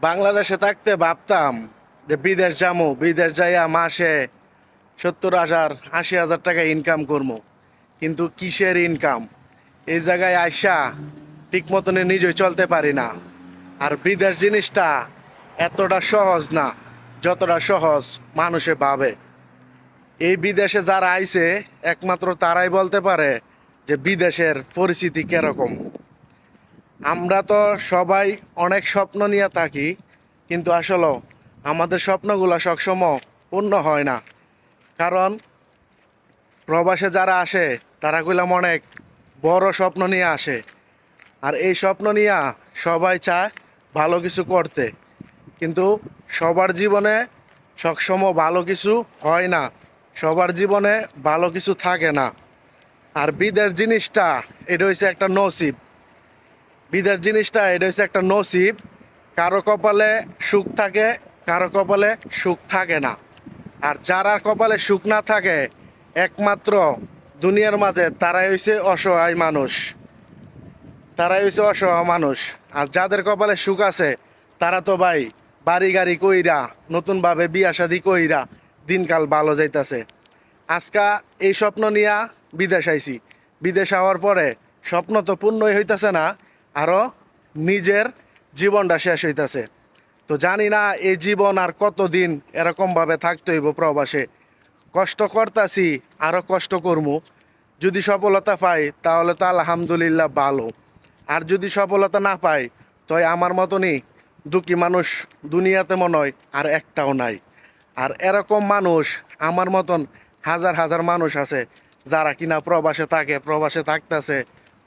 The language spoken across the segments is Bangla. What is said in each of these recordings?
বাংলাদেশে থাকতে ভাবতাম যে বিদেশ যাবো, বিদেশ যাইয়া মাসে 70,000 80,000 টাকা ইনকাম করবো। কিন্তু কিসের ইনকাম? এই জায়গায় আইসা ঠিক মতনে নিজেই চলতে পারি না। আর বিদেশ জিনিসটা এতটা সহজ না যতটা সহজ মানুষে ভাবে। এই বিদেশে যারা আইছে একমাত্র তারাই বলতে পারে যে বিদেশের পরিস্থিতি কিরকম। আমরা তো সবাই অনেক স্বপ্ন নিয়ে থাকি, কিন্তু আসলে আমাদের স্বপ্নগুলো সবসময় পূর্ণ হয় না। কারণ প্রবাসে যারা আসে তারা কইলাম অনেক বড় স্বপ্ন নিয়ে আসে। আর এই স্বপ্ন নিয়ে সবাই চায় ভালো কিছু করতে, কিন্তু সবার জীবনে সবসময় ভালো কিছু হয় না, সবার জীবনে ভালো কিছু থাকে না। আর বিদেশ জিনিসটা এটা হচ্ছে একটা নসিব। বিদেশ জিনিসটা এটা হচ্ছে একটা নসিব। কারো কপালে সুখ থাকে, কারো কপালে সুখ থাকে না। আর যারা কপালে সুখ না থাকে একমাত্র দুনিয়ার মাঝে তারাই হইছে অসহায় মানুষ, তারাই হইছে অসহায় মানুষ। আর যাদের কপালে সুখ আছে তারা তো ভাই বাড়ি গাড়ি কইরা নতুনভাবে বিয়া শাদি কইরা দিনকাল ভালো যাইতাছে। আজকা এই স্বপ্ন নিয়া বিদেশ আইছি, বিদেশ হওয়ার পরে স্বপ্ন তো পূর্ণই হইতাছে না, আরও নিজের জীবনটা শেষ হইতাছে। তো জানি না এই জীবন আর কতদিন এরকমভাবে থাকতে হইব প্রবাসে। কষ্ট করতাছি, আরও কষ্ট করমু। যদি সফলতা পাই তাহলে তো আলহামদুলিল্লাহ ভালো। আর যদি সফলতা না পাই তো আমার মতনই দুঃখী মানুষ দুনিয়াতে মনে হয় আর একটাও নাই। আর এরকম মানুষ আমার মতন হাজার হাজার মানুষ আছে যারা কিনা প্রবাসে থাকে, প্রবাসে থাকতেছে,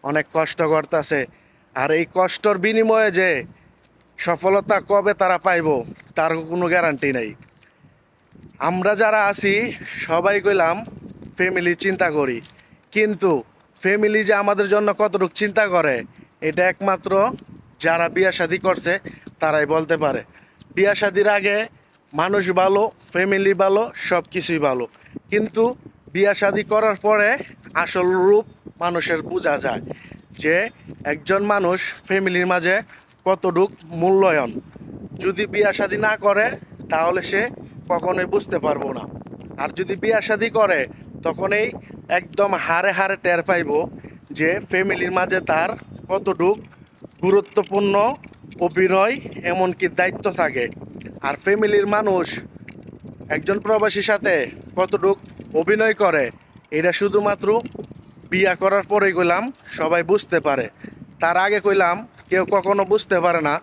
অনেক কষ্ট করতেছে। আর এই কষ্টর বিনিময়ে যে সফলতা কবে তারা পাইব তার কোনো গ্যারান্টি নেই। আমরা যারা আছি সবাই কইলাম ফ্যামিলি চিন্তা করি, কিন্তু ফ্যামিলি যে আমাদের জন্য কতটুকু চিন্তা করে এটা একমাত্র যারা বিয়া শাদি করছে তারাই বলতে পারে। বিয়া শাদির আগে মানুষ ভালো, ফ্যামিলি ভালো, সব কিছুই ভালো, কিন্তু বিয়া শাদি করার পরে আসল রূপ মানুষের বোঝা যায় যে একজন মানুষ ফ্যামিলির মাঝে কতটুক মূল্যায়ন। যদি বিয়া শাদি না করে তাহলে সে কখনোই বুঝতে পারবো না। আর যদি বিয়া শাদি করে তখনই একদম হারে হারে টের পাইব যে ফ্যামিলির মাঝে তার কতটুক গুরুত্বপূর্ণ অভিনয় এমনকি দায়িত্ব থাকে। আর ফ্যামিলির মানুষ একজন প্রবাসীর সাথে কতটুক অভিনয় করে এটা শুধুমাত্র বিয়া করার পরেই কইলাম সবাই বুঝতে পারে। তার আগে কইলাম কেউ কখনো বুঝতে পারে না